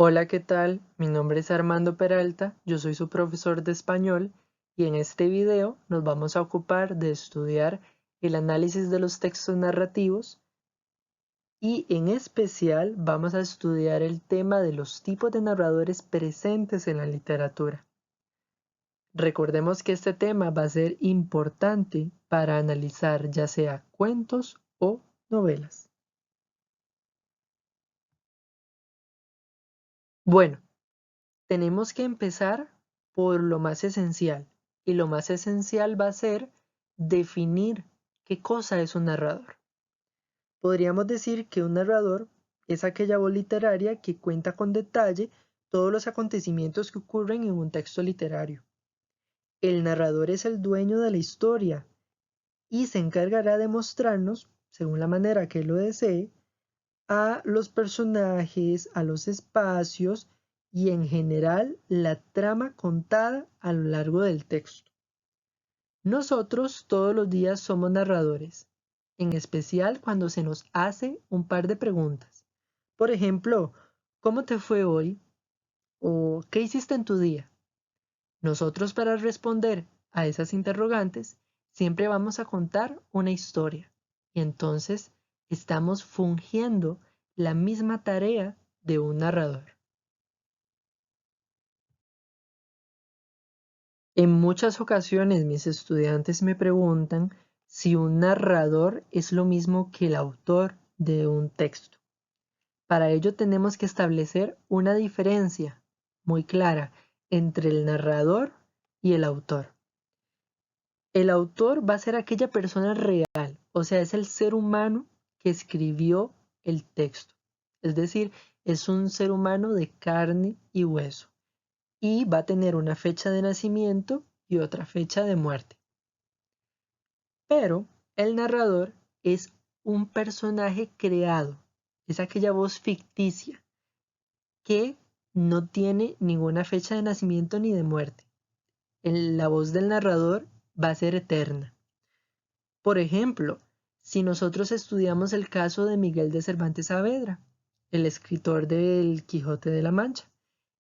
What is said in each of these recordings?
Hola, ¿qué tal? Mi nombre es Armando Peralta, yo soy su profesor de español y en este video nos vamos a ocupar de estudiar el análisis de los textos narrativos y en especial vamos a estudiar el tema de los tipos de narradores presentes en la literatura. Recordemos que este tema va a ser importante para analizar ya sea cuentos o novelas. Bueno, tenemos que empezar por lo más esencial, y lo más esencial va a ser definir qué cosa es un narrador. Podríamos decir que un narrador es aquella voz literaria que cuenta con detalle todos los acontecimientos que ocurren en un texto literario. El narrador es el dueño de la historia y se encargará de mostrarnos, según la manera que lo desee, a los personajes, a los espacios y en general la trama contada a lo largo del texto. Nosotros todos los días somos narradores, en especial cuando se nos hace un par de preguntas. Por ejemplo, ¿cómo te fue hoy? ¿O qué hiciste en tu día? Nosotros para responder a esas interrogantes siempre vamos a contar una historia y entonces estamos fungiendo la misma tarea de un narrador. En muchas ocasiones mis estudiantes me preguntan si un narrador es lo mismo que el autor de un texto. Para ello tenemos que establecer una diferencia muy clara entre el narrador y el autor. El autor va a ser aquella persona real, o sea, es el ser humano que escribió el texto. Es decir, es un ser humano de carne y hueso y va a tener una fecha de nacimiento y otra fecha de muerte. Pero el narrador es un personaje creado, es aquella voz ficticia que no tiene ninguna fecha de nacimiento ni de muerte. La voz del narrador va a ser eterna. Por ejemplo, si nosotros estudiamos el caso de Miguel de Cervantes Saavedra, el escritor del Quijote de la Mancha,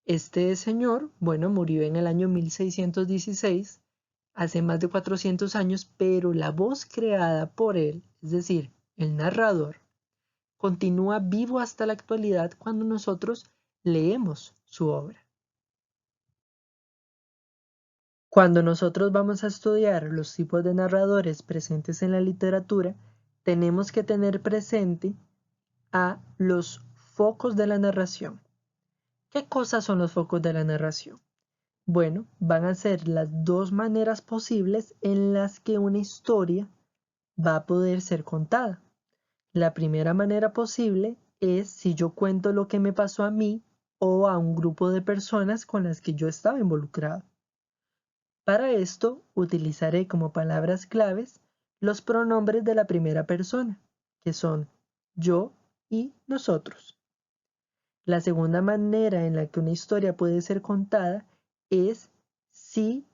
este señor, bueno, murió en el año 1616, hace más de 400 años, pero la voz creada por él, es decir, el narrador, continúa vivo hasta la actualidad cuando nosotros leemos su obra. Cuando nosotros vamos a estudiar los tipos de narradores presentes en la literatura, tenemos que tener presente a los focos de la narración. ¿Qué cosas son los focos de la narración? Bueno, van a ser las dos maneras posibles en las que una historia va a poder ser contada. La primera manera posible es si yo cuento lo que me pasó a mí o a un grupo de personas con las que yo estaba involucrado. Para esto utilizaré como palabras claves los pronombres de la primera persona, que son yo y nosotros. La segunda manera en la que una historia puede ser contada es si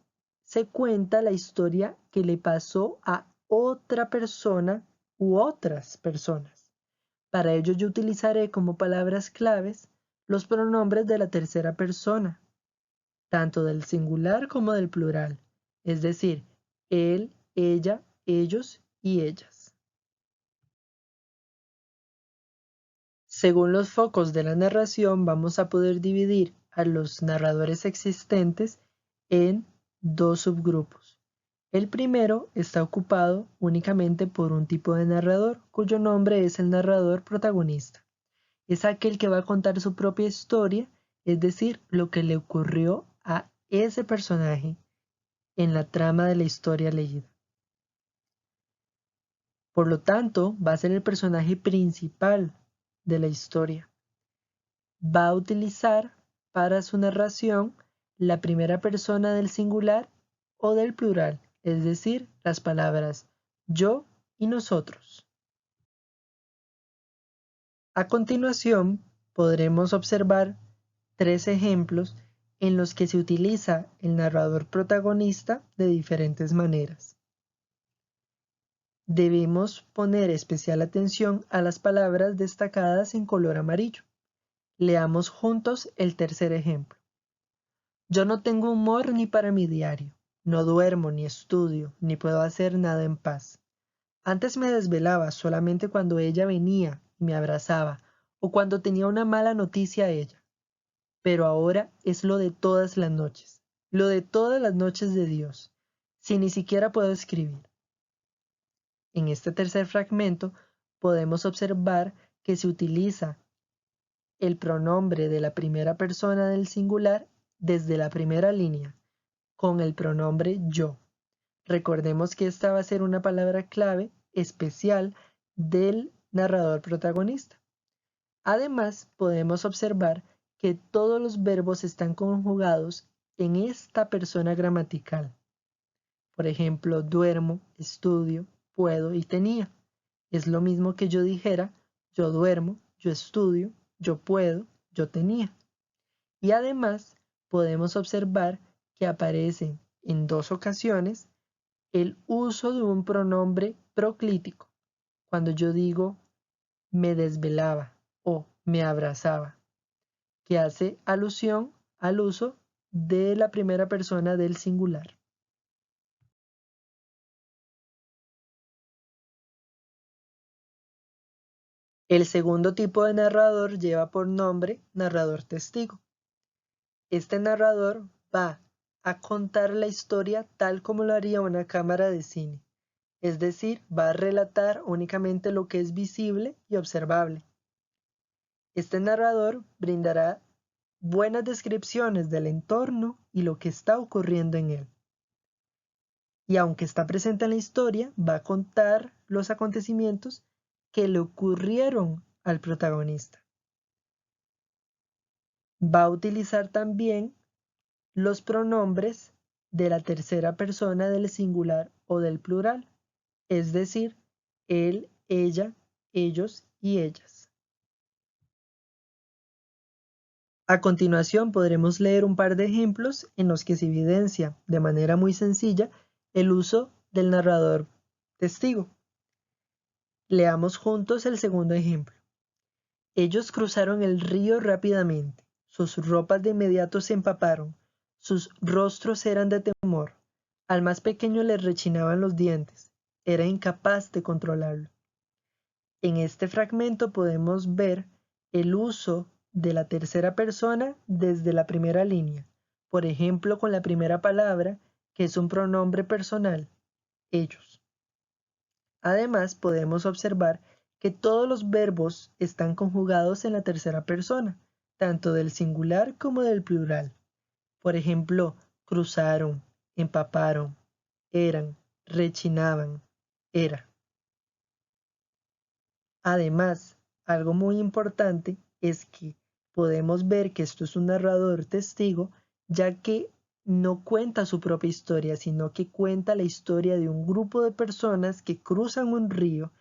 se cuenta la historia que le pasó a otra persona u otras personas. Para ello yo utilizaré como palabras claves los pronombres de la tercera persona, tanto del singular como del plural, es decir, él, ella, ellos y ellas. Según los focos de la narración, vamos a poder dividir a los narradores existentes en dos subgrupos. El primero está ocupado únicamente por un tipo de narrador, cuyo nombre es el narrador protagonista. Es aquel que va a contar su propia historia, es decir, lo que le ocurrió a ese personaje en la trama de la historia leída. Por lo tanto, va a ser el personaje principal de la historia. Va a utilizar para su narración la primera persona del singular o del plural, es decir, las palabras yo y nosotros. A continuación, podremos observar tres ejemplos en los que se utiliza el narrador protagonista de diferentes maneras. Debemos poner especial atención a las palabras destacadas en color amarillo. Leamos juntos el tercer ejemplo. Yo no tengo humor ni para mi diario. No duermo, ni estudio, ni puedo hacer nada en paz. Antes me desvelaba solamente cuando ella venía y me abrazaba, o cuando tenía una mala noticia a ella. Pero ahora es lo de todas las noches, lo de todas las noches de Dios, si ni siquiera puedo escribir. En este tercer fragmento podemos observar que se utiliza el pronombre de la primera persona del singular desde la primera línea, con el pronombre yo. Recordemos que esta va a ser una palabra clave especial del narrador protagonista. Además, podemos observar que todos los verbos están conjugados en esta persona gramatical. Por ejemplo, duermo, estudio, puedo y tenía. Es lo mismo que yo dijera, yo duermo, yo estudio, yo puedo, yo tenía. Y además, podemos observar que aparece en dos ocasiones el uso de un pronombre proclítico, cuando yo digo me desvelaba o me abrazaba, que hace alusión al uso de la primera persona del singular. El segundo tipo de narrador lleva por nombre narrador testigo. Este narrador va a contar la historia tal como lo haría una cámara de cine, es decir, va a relatar únicamente lo que es visible y observable. Este narrador brindará buenas descripciones del entorno y lo que está ocurriendo en él. Y aunque está presente en la historia, va a contar los acontecimientos que le ocurrieron al protagonista. Va a utilizar también los pronombres de la tercera persona del singular o del plural, es decir, él, ella, ellos y ellas. A continuación podremos leer un par de ejemplos en los que se evidencia de manera muy sencilla el uso del narrador testigo. Leamos juntos el segundo ejemplo. Ellos cruzaron el río rápidamente. Sus ropas de inmediato se empaparon. Sus rostros eran de temor. Al más pequeño le rechinaban los dientes. Era incapaz de controlarlo. En este fragmento podemos ver el uso de la tercera persona desde la primera línea. Por ejemplo, con la primera palabra, que es un pronombre personal, ellos. Además, podemos observar que todos los verbos están conjugados en la tercera persona, tanto del singular como del plural. Por ejemplo, cruzaron, empaparon, eran, rechinaban, era. Además, algo muy importante es que podemos ver que esto es un narrador testigo, ya que no cuenta su propia historia, sino que cuenta la historia de un grupo de personas que cruzan un río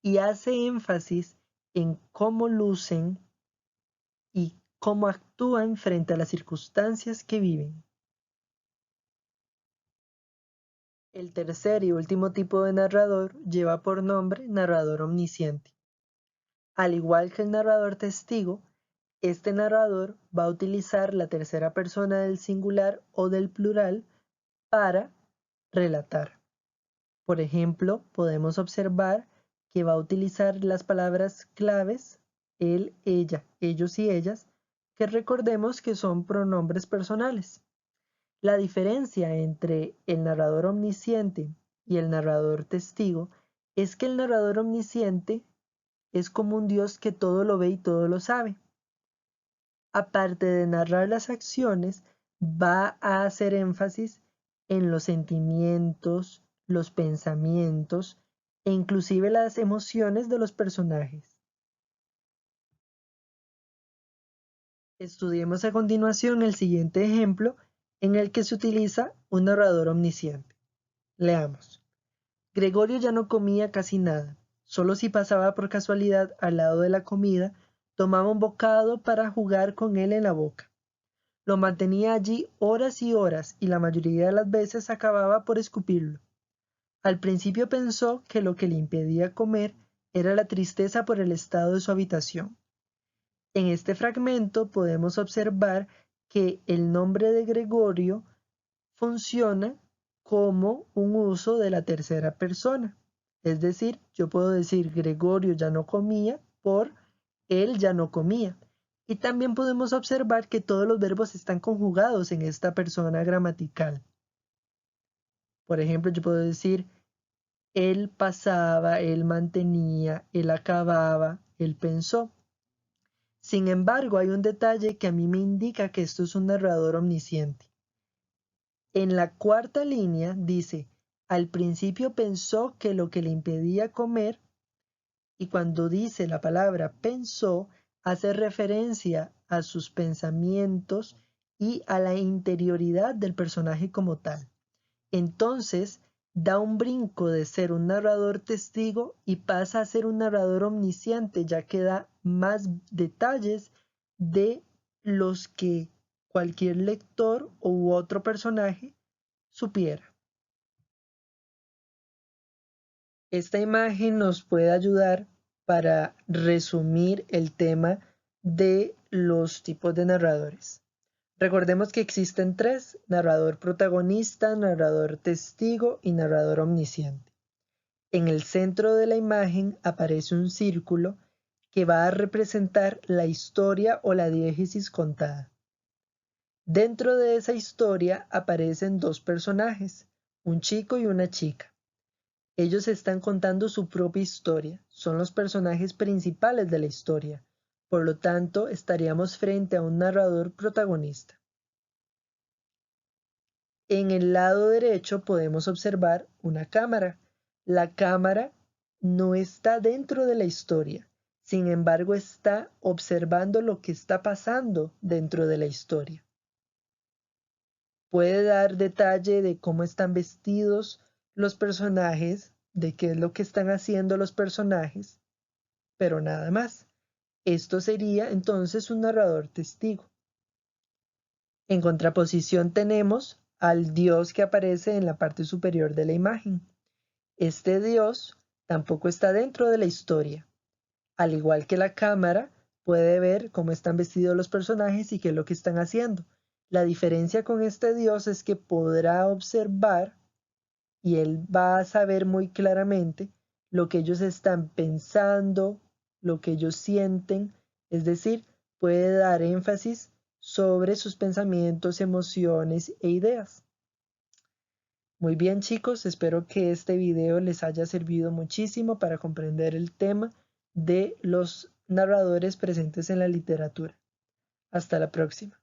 y hace énfasis en cómo lucen y cómo actúan frente a las circunstancias que viven. El tercer y último tipo de narrador lleva por nombre narrador omnisciente. Al igual que el narrador testigo, este narrador va a utilizar la tercera persona del singular o del plural para relatar. Por ejemplo, podemos observar que va a utilizar las palabras claves él, ella, ellos y ellas, que recordemos que son pronombres personales. La diferencia entre el narrador omnisciente y el narrador testigo es que el narrador omnisciente es como un Dios que todo lo ve y todo lo sabe. Aparte de narrar las acciones, va a hacer énfasis en los sentimientos, los pensamientos e inclusive las emociones de los personajes. Estudiemos a continuación el siguiente ejemplo en el que se utiliza un narrador omnisciente. Leamos. Gregorio ya no comía casi nada. Solo si pasaba por casualidad al lado de la comida, tomaba un bocado para jugar con él en la boca. Lo mantenía allí horas y horas y la mayoría de las veces acababa por escupirlo. Al principio pensó que lo que le impedía comer era la tristeza por el estado de su habitación. En este fragmento podemos observar que el nombre de Gregorio funciona como un uso de la tercera persona. Es decir, yo puedo decir Gregorio ya no comía por él ya no comía. Y también podemos observar que todos los verbos están conjugados en esta persona gramatical. Por ejemplo, yo puedo decir él pasaba, él mantenía, él acababa, él pensó. Sin embargo, hay un detalle que a mí me indica que esto es un narrador omnisciente. En la cuarta línea dice, al principio pensó que lo que le impedía comer, y cuando dice la palabra pensó, hace referencia a sus pensamientos y a la interioridad del personaje como tal. Entonces, da un brinco de ser un narrador testigo y pasa a ser un narrador omnisciente, ya que da más detalles de los que cualquier lector u otro personaje supiera. Esta imagen nos puede ayudar para resumir el tema de los tipos de narradores. Recordemos que existen tres: narrador protagonista, narrador testigo y narrador omnisciente. En el centro de la imagen aparece un círculo que va a representar la historia o la diégesis contada. Dentro de esa historia aparecen dos personajes, un chico y una chica. Ellos están contando su propia historia, son los personajes principales de la historia, por lo tanto estaríamos frente a un narrador protagonista. En el lado derecho podemos observar una cámara. La cámara no está dentro de la historia, sin embargo está observando lo que está pasando dentro de la historia. Puede dar detalle de cómo están vestidos los personajes, de qué es lo que están haciendo los personajes, pero nada más. Esto sería entonces un narrador testigo. En contraposición tenemos al Dios que aparece en la parte superior de la imagen. Este Dios tampoco está dentro de la historia. Al igual que la cámara, puede ver cómo están vestidos los personajes y qué es lo que están haciendo. La diferencia con este Dios es que podrá observar y él va a saber muy claramente lo que ellos están pensando, lo que ellos sienten, es decir, puede dar énfasis sobre sus pensamientos, emociones e ideas. Muy bien, chicos, espero que este video les haya servido muchísimo para comprender el tema de los narradores presentes en la literatura. Hasta la próxima.